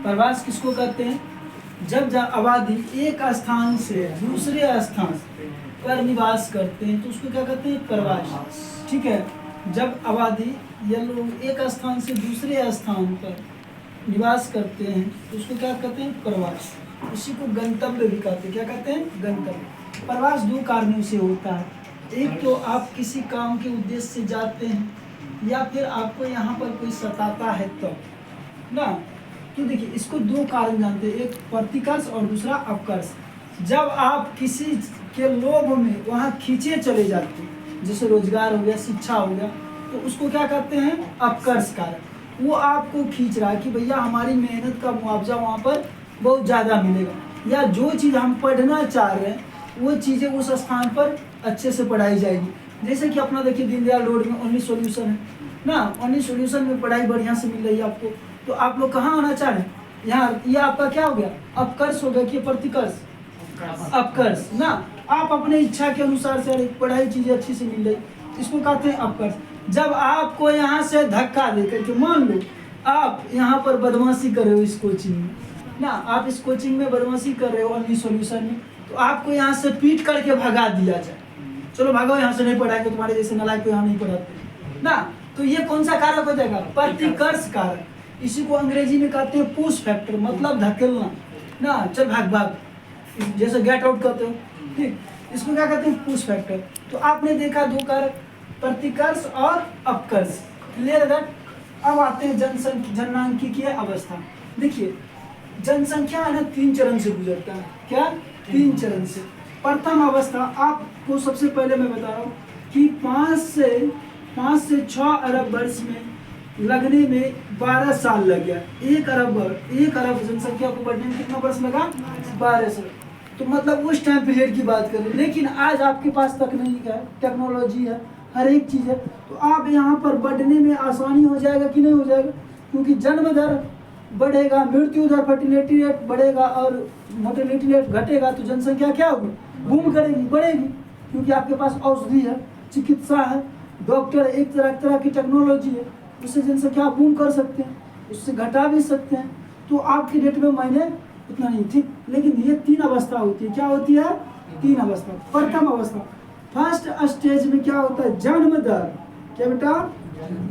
प्रवास किसको कहते हैं? जब आबादी एक स्थान से दूसरे स्थान पर निवास करते हैं तो उसको क्या कहते हैं? प्रवास। ठीक है, जब आबादी या लोग एक स्थान से दूसरे स्थान पर निवास करते हैं तो उसको क्या कहते हैं? प्रवास। इसी को गंतव्य भी कहते हैं। क्या कहते हैं? गंतव्य। प्रवास दो कारणों से होता है। एक तो आप किसी काम के उद्देश्य से जाते हैं या फिर आपको यहाँ पर कोई सताता है तो ना। तो देखिए, इसको दो कारण जानते हैं, एक प्रतिकर्ष और दूसरा अपकर्ष। जब आप किसी के लोभ में वहाँ खींचे चले जाते हैं, जैसे रोजगार हो गया, शिक्षा हो गया, तो उसको क्या कहते हैं? अपकर्ष कारक। वो आपको खींच रहा है कि भैया हमारी मेहनत का मुआवजा वहाँ पर बहुत ज़्यादा मिलेगा, या जो चीज़ हम पढ़ना चाह रहे हैं वो चीज़ें उस स्थान पर अच्छे से पढ़ाई जाएगी। जैसे कि अपना देखिए दीनदयाल रोड में ओनली सॉल्यूशन है ना, ओनली सॉल्यूशन में पढ़ाई बढ़िया से मिल रही है आपको, तो आप लोग कहाँ आना चाह रहे हैं? यहाँ। ये आपका क्या हो गया? अपकर्ष हो गया कि प्रतिकर्ष? अपकर्ष ना। आप अपने इच्छा के अनुसार से पढ़ाई चीज़ें अच्छी से मिल रही, इसको कहते हैं अपकर्ष। जब आपको यहाँ से धक्का दे करके, मान लो आप यहाँ पर बदमाशी कर रहे हो इस कोचिंग में ना, आप इस कोचिंग में बदमाशी कर रहे हो ओनली सॉल्यूशन में, तो आपको यहाँ से पीट करके भगा दिया जाए, चलो भागो यहाँ से, नहीं पढ़ाएंगे, तुम्हारे जैसे नालायक को यहाँ नहीं पढ़ाते ना। तो ये कौन सा कारक हो जाएगा? प्रतिकर्ष कारक। इसी को अंग्रेजी में कहते हैं पुश फैक्टर, मतलब धकेलना ना, चल भाग भाग, जैसे गेट आउट कहते हो। ठीक, इसको क्या कहते हैं? Push factor. तो आपने देखा दो कारक, प्रतिकर्ष और अपकर्ष। क्लियर है दैट? अब आते हैं जनसांख्यिकीय अवस्था। देखिए, जनसंख्या है ना, 3 चरण से गुजरता है। क्या? 3 चरण से। प्रथम अवस्था आपको सबसे पहले मैं बता रहा हूँ कि 5 से 6 अरब वर्ष में लगने में 12 साल लग गया। 1 अरब जनसंख्या को बढ़ने में कितना वर्ष लगा? 12 साल। तो मतलब उस टाइम पीरियड की बात करें। लेकिन आज आपके पास तकनीक है, टेक्नोलॉजी है, हर एक चीज़ है, तो आप यहाँ पर बढ़ने में आसानी हो जाएगा कि नहीं हो जाएगा? क्योंकि जन्म दर बढ़ेगा, मृत्यु दर, फर्टिलिटी रेट बढ़ेगा और मोर्टेलिटी रेट घटेगा, तो जनसंख्या क्या होगी? बूम करेगी, बढ़ेगी। क्योंकि आपके पास औषधि है, चिकित्सा है, डॉक्टर, एक तरह की टेक्नोलॉजी है, उससे जनसंख्या बूम कर सकते हैं, उससे घटा भी सकते हैं। तो आपके डेट में मायने उतना नहीं। ठीक, लेकिन ये 3 अवस्था होती है। क्या होती है? 3 अवस्था। प्रथम अवस्था, फर्स्ट स्टेज में क्या होता है? जन्म दर। क्या बेटा?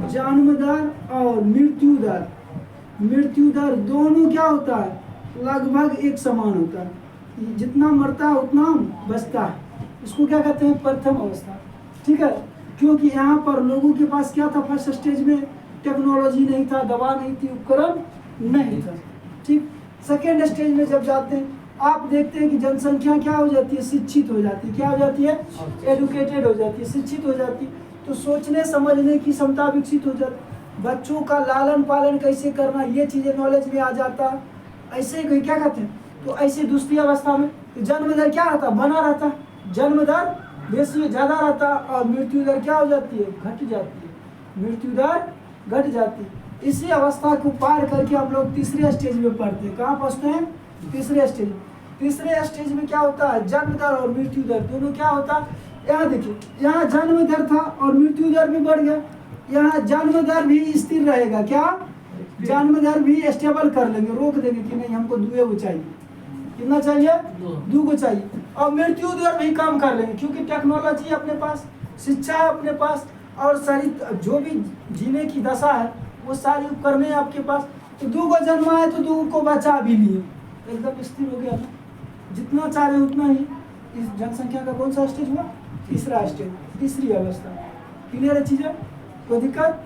जन्म दर और मृत्यु दर। मृत्यु दर दोनों क्या होता है? लगभग एक समान होता है, जितना मरता है उतना बचता है। इसको क्या कहते हैं? प्रथम अवस्था। ठीक है, क्योंकि यहाँ पर लोगों के पास क्या था? फर्स्ट स्टेज में टेक्नोलॉजी नहीं था, दवा नहीं थी, उपकरण नहीं था। ठीक, सेकेंड स्टेज में जब जाते हैं आप देखते हैं कि जनसंख्या क्या हो जाती है? शिक्षित हो जाती है। क्या हो जाती है? एडुकेटेड हो जाती है, शिक्षित हो जाती है। तो सोचने समझने की क्षमता विकसित हो जाती है। बच्चों का लालन पालन कैसे करना, ये चीज़ें नॉलेज में आ जाता है। ऐसे ही क्या कहते हैं? तो ऐसे दूसरी अवस्था में जन्म दर क्या रहता? बना रहता, जन्म दर बेसी ज़्यादा रहता और मृत्यु दर क्या हो जाती है? घट जाती है, मृत्यु दर घट जाती है। इसी अवस्था को पार करके हम लोग तीसरे स्टेज में पढ़ते हैं। कहाँ पहुँचते हैं? तीसरे स्टेज। तीसरे स्टेज में क्या होता है? जन्म दर और मृत्यु दर दोनों क्या होता है? यहाँ देखिए, यहाँ जन्म दर था और मृत्यु दर भी बढ़ गया। यहाँ जन्म दर भी स्थिर रहेगा। क्या? जन्म दर भी स्टेबल कर लेंगे, रोक देंगे कि नहीं हमको 2 चाहिए। कितना चाहिए? 2 चाहिए। और मृत्यु दर भी कम कर लेंगे, क्योंकि टेक्नोलॉजी अपने पास, शिक्षा अपने पास, और सारी जो भी जीने की दशा है वो सारी उपकरणें आपके पास। तो 2 जन्मा है तो 2 को बचा भी लिए, एकदम स्थिर हो गया ना। जितना चाह रहे उतना ही। इस जनसंख्या का कौन सा स्टेज हुआ? तीसरा स्टेज, तीसरी अवस्था। क्लियर है चीज़ें? कोई दिक्कत?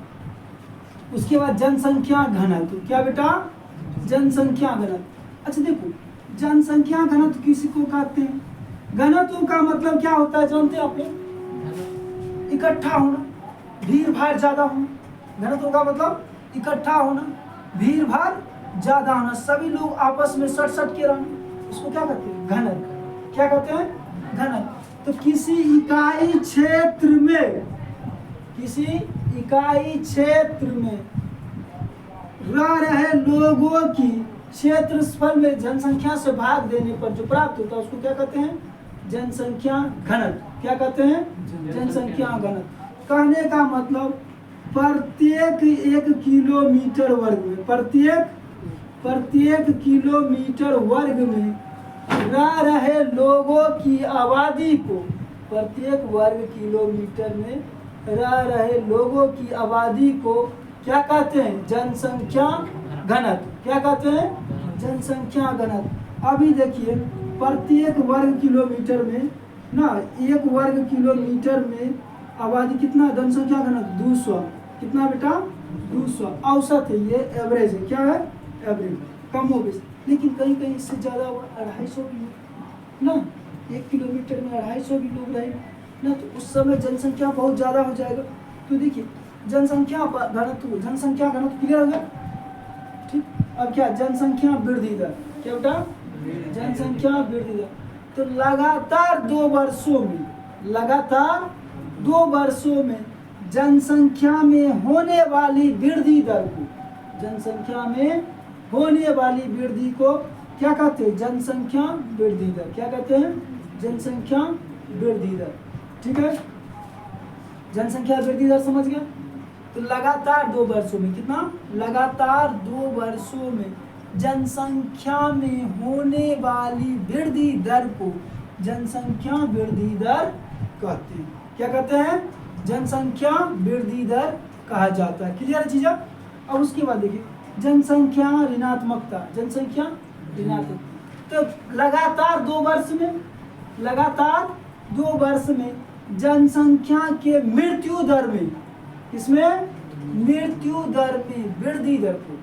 उसके बाद जनसंख्या घनत्व। क्या बेटा? जनसंख्या घनत्व। अच्छा देखो, जनसंख्या घनत्व किसी को कहते हैं? घनत्व का मतलब क्या होता है जानते हैं आप लोग? इकट्ठा होना, भीड़ भाड़ ज्यादा होना। घनत्व का मतलब इकट्ठा होना, भीड़ भाड़ ज्यादा होना, सभी लोग आपस में सट के रहना। इसको क्या कहते हैं? घनत्व। क्या कहते हैं? घनत्व। तो किसी इकाई क्षेत्र में, किसी इकाई क्षेत्र में रह रहे लोगों की क्षेत्रफल में जनसंख्या से भाग देने पर जो प्राप्त होता है उसको क्या कहते हैं? जनसंख्या घनत्व। क्या कहते हैं? जनसंख्या घनत्व। कहने का मतलब प्रत्येक 1 किलोमीटर वर्ग में, प्रत्येक प्रत्येक किलोमीटर वर्ग में रह रहे लोगों की आबादी को, प्रत्येक वर्ग किलोमीटर में रह रहे लोगों की आबादी को क्या कहते हैं? जनसंख्या घनत्व। क्या कहते हैं? जनसंख्या घनत्व। अभी देखिए प्रत्येक वर्ग किलोमीटर में ना, एक वर्ग किलोमीटर में आबादी कितना? जनसंख्या घनत्व 200। कितना बेटा? 200 औसत है, ये एवरेज है। क्या है? एवरेज, कम हो बेस। लेकिन कहीं कहीं इससे ज़्यादा हुआ, 250 भी हो ना, 1 किलोमीटर में 250 भी लोग रहे ना, तो उस समय जनसंख्या बहुत ज़्यादा हो जाएगा। तो देखिए जनसंख्या घनत्व क्लियर हो गया। ठीक, अब क्या? जनसंख्या वृद्धि दर। क्या बेटा? जनसंख्या वृद्धि दर। तो लगातार 2 वर्षों में जनसंख्या में होने वाली वृद्धि दर को, जनसंख्या में होने वाली वृद्धि को क्या कहते हैं? जनसंख्या वृद्धि दर। क्या कहते हैं? जनसंख्या वृद्धि दर। ठीक है, जनसंख्या वृद्धि दर समझ गया। तो लगातार 2 वर्षों में, कितना? लगातार 2 वर्षों में जनसंख्या में होने वाली वृद्धि दर को जनसंख्या वृद्धि दर कहते हैं। क्या कहते हैं? जनसंख्या वृद्धि दर कहा जाता है। क्लियर चीज? अब उसके बाद देखिए जनसंख्या ऋणात्मकता। जनसंख्या ऋणात्मक, तो लगातार 2 वर्ष में जनसंख्या के मृत्यु दर में, इसमें मृत्यु दर में वृद्धि दर को,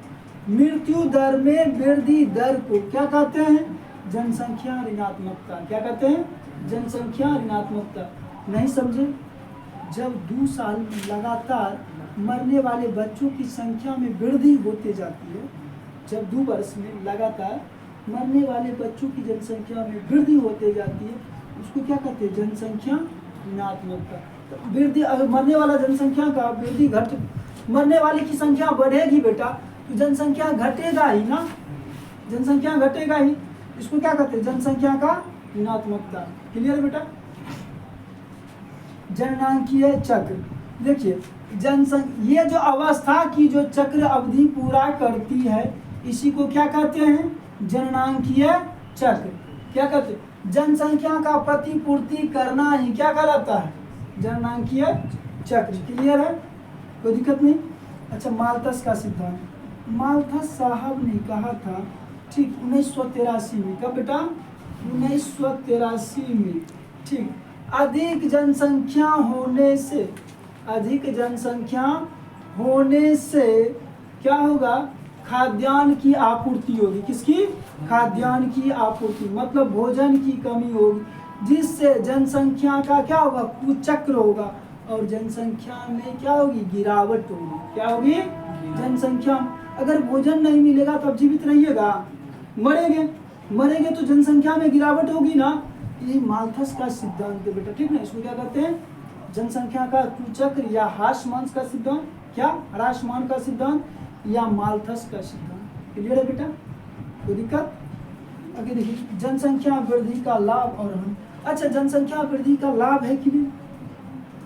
मृत्यु दर में वृद्धि दर को क्या कहते हैं? जनसंख्या ऋणात्मकता। क्या कहते हैं? जनसंख्या ऋणात्मकता। नहीं समझे? जब 2 साल लगातार मरने वाले बच्चों की संख्या में वृद्धि होते जाती है, जब 2 वर्ष में लगातार मरने वाले बच्चों की जनसंख्या में वृद्धि होते जाती है, उसको क्या कहते हैं? जनसंख्या ऋणात्मकता। तो वृद्धि, अगर मरने वाला जनसंख्या का वृद्धि मरने वाले की संख्या बढ़ेगी बेटा, तो जनसंख्या घटेगा ही ना, जनसंख्या घटेगा ही। इसको क्या कहते हैं? जनसंख्या का ऋणात्मकता। क्लियर बेटा? जननांकीय चक्र। देखिए ये जो अवस्था की जो चक्र अवधि पूरा करती है, इसी को क्या कहते हैं? जननांकीय चक्र। क्या कहते हैं? जनसंख्या का प्रतिपूर्ति करना ही क्या कहलाता है? जननांकीय चक्र। क्लियर है? कोई दिक्कत नहीं? अच्छा, माल्थस का सिद्धांत। माल्थस साहब ने कहा था, ठीक, 1983 में। कब बेटा? 1983 में। ठीक, अधिक जनसंख्या होने से क्या होगा? खाद्यान्न की आपूर्ति होगी। किसकी? खाद्यान्न की आपूर्ति, मतलब भोजन की कमी होगी, जिससे जनसंख्या का क्या होगा? कुचक्र होगा, और जनसंख्या में क्या होगी? गिरावट होगी। क्या होगी? जनसंख्या, अगर भोजन नहीं मिलेगा तब जीवित रहिएगा? मरेंगे तो जनसंख्या में गिरावट होगी ना। ये माल्थस का सिद्धांत है बेटा। ठीक है, इसको क्या कहते हैं? जनसंख्या का कुचक्र या ह्रासमान का सिद्धांत। क्या? ह्रासमान का सिद्धांत या माल्थस का सिद्धांत। क्लियर है बेटा? कोई दिक्कत? आगे देखिए जनसंख्या वृद्धि का लाभ और हानि। अच्छा, जनसंख्या वृद्धि का लाभ है कि नहीं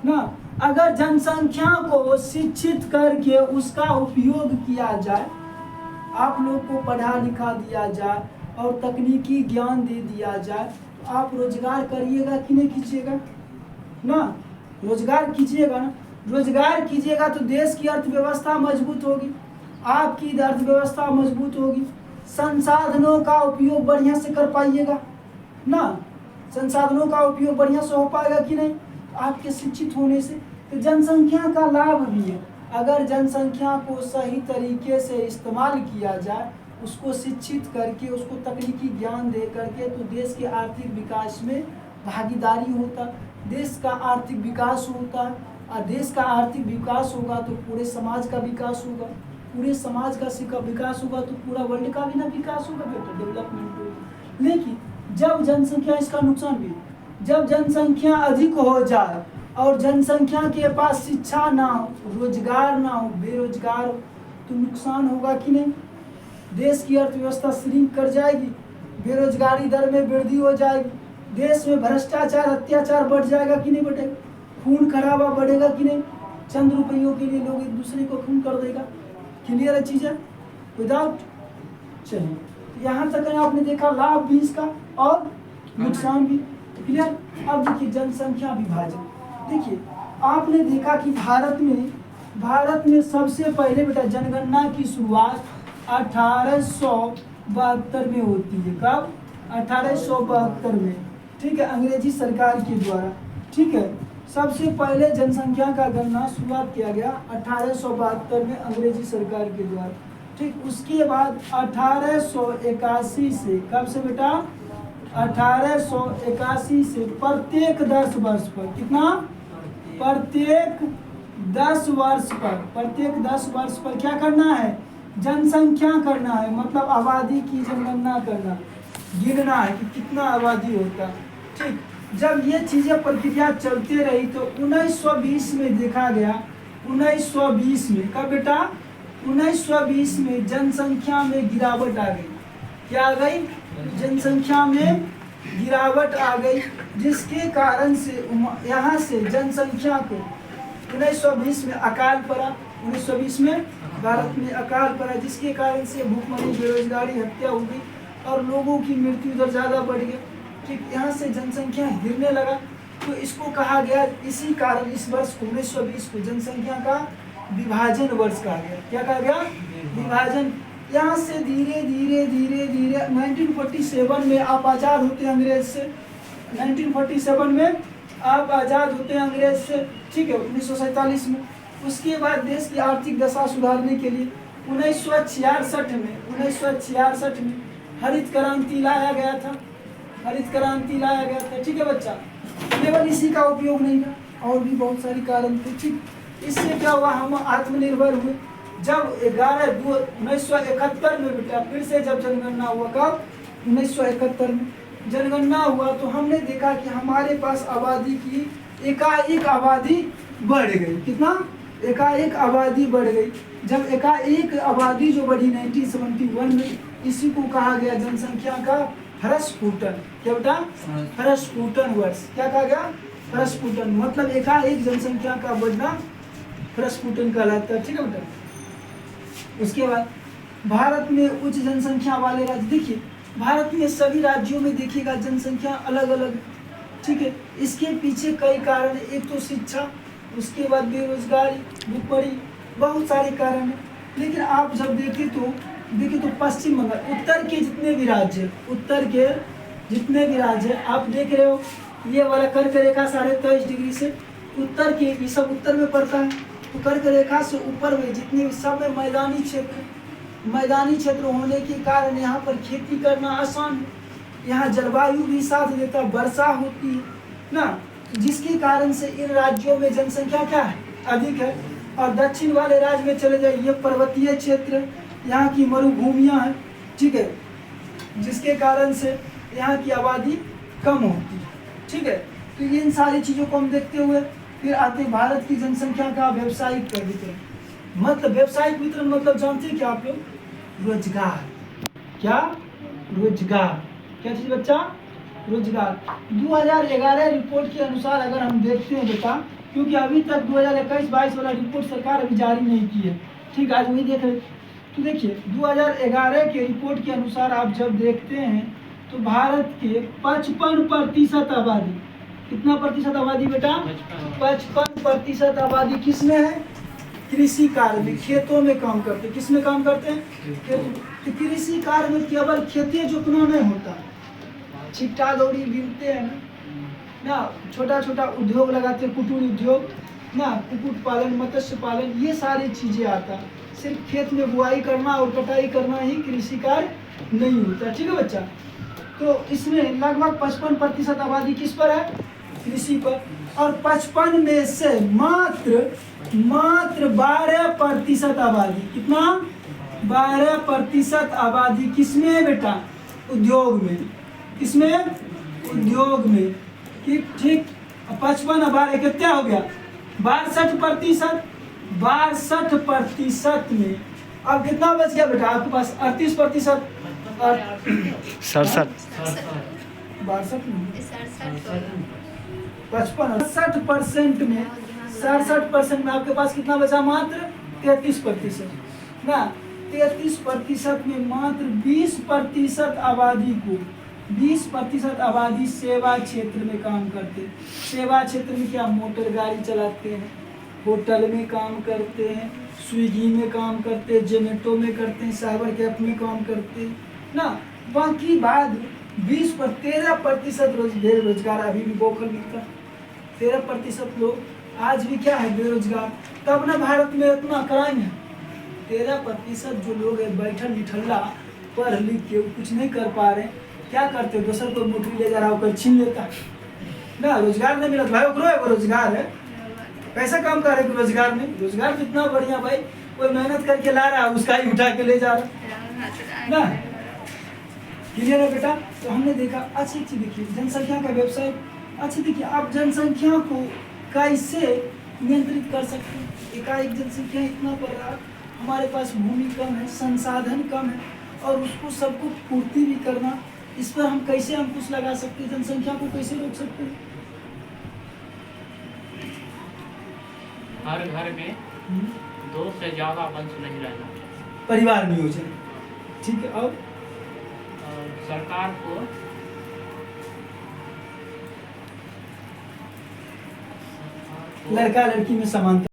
ना? अगर जनसंख्या को शिक्षित करके उसका उपयोग किया जाए, आप लोग को पढ़ा लिखा दिया जाए और तकनीकी ज्ञान दे दिया जाए, तो आप रोजगार करिएगा कि नहीं कीजिएगा ना? रोजगार कीजिएगा ना। रोजगार कीजिएगा तो देश की अर्थव्यवस्था मजबूत होगी, आपकी अर्थव्यवस्था मजबूत होगी, संसाधनों का उपयोग बढ़िया से कर पाइएगा ना, संसाधनों का उपयोग बढ़िया से हो पाएगा कि नहीं आपके शिक्षित होने से। तो जनसंख्या का लाभ भी है, अगर जनसंख्या को सही तरीके से इस्तेमाल किया जाए, उसको शिक्षित करके, उसको तकनीकी ज्ञान दे करके, तो देश के आर्थिक विकास में भागीदारी होता, देश का आर्थिक विकास होता है। और देश का आर्थिक विकास होगा तो पूरे समाज का विकास होगा, पूरे समाज का विकास होगा तो पूरा वर्ल्ड का भी ना विकास होगा बेटा, डेवलपमेंट होगा। लेकिन जब जनसंख्या, इसका नुकसान भी, जब जनसंख्या अधिक हो जाए और जनसंख्या के पास शिक्षा ना हो, रोजगार ना हो, बेरोजगार हो, तो नुकसान होगा कि नहीं? देश की अर्थव्यवस्था श्रिंक कर जाएगी, बेरोजगारी दर में वृद्धि हो जाएगी, देश में भ्रष्टाचार, अत्याचार बढ़ जाएगा कि नहीं बढ़ेगा, खून खराबा बढ़ेगा कि नहीं, चंद रुपयों के लिए लोग एक दूसरे को खून कर देगा। क्लियर है चीज़ है? विदाउट चलिए, यहाँ तक आपने देखा लाभ भी इसका और नुकसान भी। क्लियर। अब देखिए जनसंख्या विभाजन। देखिए आपने देखा कि भारत में सबसे पहले बेटा जनगणना की शुरुआत 1872 में होती है। कब? 1872 में। ठीक है, अंग्रेजी सरकार के द्वारा। ठीक है, सबसे पहले जनसंख्या का गणना शुरुआत किया गया 1872 में अंग्रेजी सरकार के द्वारा। ठीक, उसके बाद 1881 से, कब से बेटा? 1881 से प्रत्येक 10 वर्ष पर, कितना? प्रत्येक 10 वर्ष पर क्या करना है? जनसंख्या करना है, मतलब आबादी की जनगणना करना, गिनना है कि कितना आबादी होता। ठीक, जब ये चीजें प्रक्रिया चलते रही तो 1920 में देखा गया, 1920 में, कब बेटा? 1920 में जनसंख्या में गिरावट आ गई। क्या आ गई? जनसंख्या में गिरावट आ गई, जिसके कारण से यहाँ से जनसंख्या को 1920 में अकाल पड़ा। 1920 में भारत में अकाल पड़ा, जिसके कारण से भूखमरी, बेरोजगारी, हत्या हो गई और लोगों की मृत्यु दर ज़्यादा बढ़ गई। ठीक, यहाँ से जनसंख्या गिरने लगा, तो इसको कहा गया, इसी कारण इस वर्ष को 1920 को जनसंख्या का विभाजन वर्ष कहा गया। क्या कहा गया? विभाजन। यहाँ से धीरे धीरे 1947 में आप आज़ाद होते हैं अंग्रेज से। 1947 में आप आज़ाद होते हैं अंग्रेज से। ठीक है, 1947 में। उसके बाद देश की आर्थिक दशा सुधारने के लिए 1966 में हरित क्रांति लाया गया था। ठीक है बच्चा, केवल इसी का उपयोग नहीं था, और भी बहुत सारे कारण थे। ठीक, इससे क्या हुआ? हम आत्मनिर्भर हुए। जब 1971 में बेटा फिर से जब जनगणना हुआ, कब? 1971 में जनगणना हुआ, तो हमने देखा कि हमारे पास आबादी की एकाएक आबादी बढ़ गई। कितना? एकाएक आबादी बढ़ गई। जब एकाएक आबादी जो बढ़ी 1971 में, इसी को कहा गया जनसंख्या का प्रस्फुटन। क्या बेटा? प्रस्फुटन वर्ष। क्या कहा गया? प्रस्फुटन, मतलब एकाएक जनसंख्या का बढ़ना प्रस्फुटन कहलाता है। ठीक है बेटा। उसके बाद भारत में उच्च जनसंख्या वाले राज्य। देखिए भारत में सभी राज्यों में देखिएगा जनसंख्या अलग अलग। ठीक है, इसके पीछे कई कारण है। एक तो शिक्षा, उसके बाद बेरोजगारी, भूखमरी, बहुत सारे कारण हैं। लेकिन आप जब देखें तो पश्चिम बंगाल, उत्तर के जितने भी राज्य आप देख रहे हो, ये वाला कर्क रेखा 23.5 डिग्री से उत्तर के, ये सब उत्तर में पड़ता है। तो कर्क रेखा से ऊपर में जितने भी सब में मैदानी क्षेत्र होने के कारण यहाँ पर खेती करना आसान है। यहाँ जलवायु भी साथ देता, वर्षा होती है ना, जिसके कारण से इन राज्यों में जनसंख्या क्या है? अधिक है। और दक्षिण वाले राज्य में चले जाइए, ये पर्वतीय क्षेत्र, यहाँ की मरुभूमियाँ हैं। ठीक है, जिसके कारण से यहाँ की आबादी कम होती है। ठीक है, तो इन सारी चीज़ों को हम देखते हुए फिर आते भारत की जनसंख्या का व्यावसायिक वितरण। मतलब व्यावसायिक वितरण मतलब जानते हैं क्या आप लोग? रोजगार। क्या? रोजगार। क्या चीज़ बच्चा? रोजगार। 2011 रिपोर्ट के अनुसार अगर हम देखते हैं बेटा, क्योंकि अभी तक 2021-22 वाला रिपोर्ट सरकार अभी जारी नहीं की है। ठीक, आज वही देख रहे। तो देखिए 2011 के रिपोर्ट के अनुसार आप जब देखते हैं तो भारत के 55% आबादी, कितना प्रतिशत आबादी बेटा? 55% आबादी किसमें है? कृषि कार्य में, खेतों में काम करते। किस में काम करते हैं? तो कृषि कार्य में केवल खेती जोतना नहीं होता, छिट्टा दौड़ी बीनते हैं ना, छोटा छोटा उद्योग लगाते हैं, कुटीर उद्योग ना, कुक्कुट पालन, मत्स्य पालन, ये सारी चीजें आता। सिर्फ खेत में बुआई करना और कटाई करना ही कृषि कार्य नहीं होता। ठीक है बच्चा। तो इसमें लगभग 55% आबादी किस पर है? कृषि पर। और 55 में से मात्र 12% आबादी, कितना? 12% आबादी किसमें है बेटा? उद्योग में। किसमें? उद्योग में। ठीक, 55 12 कितना हो गया? 62%। 62% में अब कितना बच गया बेटा आपके पास? 38%। 67% में 67% में आपके पास कितना बचा? मात्र 33% ना। 33% में मात्र 20% आबादी सेवा क्षेत्र में काम करते हैं। सेवा क्षेत्र में क्या, मोटर गाड़ी चलाते हैं, होटल में काम करते हैं, स्विगी में काम करते हैं, जोमेटो में करते हैं, साइबर कैफ में काम करते हैं ना। बाकी बाद 13% बेरोजगार अभी भी बोखल मिलता है। 13% लोग आज भी क्या है, बेरोजगार। तब ना भारत में इतना क्राइम है। 13% जो लोग है बैठल निठल्ला, पढ़ लिख के कुछ नहीं कर पा रहे, क्या करते, दूसर कोई नौकरी ले जा रहा होकर छीन लेता ना। रोजगार नहीं मिला भाई, ओकरो रोजगार है, पैसा काम कर रहे रोजगार में। रोजगार कितना बढ़िया भाई, कोई मेहनत करके ला रहा है, उसका ही उठा के ले जा रहा ना। क्लियर है बेटा। तो हमने देखा, अच्छी चीज देखिए, जनसंख्या का वेबसाइट। अच्छा देखिए, आप जनसंख्या को कैसे नियंत्रित कर सकते हैं। एकाएक जनसंख्या इतना बढ़ रहा है, हमारे पास भूमि कम है, संसाधन कम है, और उसको सबको पूर्ति भी करना, इस पर हम कैसे अंकुश लगा सकते हैं, जनसंख्या को कैसे रोक सकते हैं। हर घर में 2 से ज्यादा वंश नहीं रहना, परिवार नियोजन, ठीक है। और सरकार को लड़का लड़की में समानता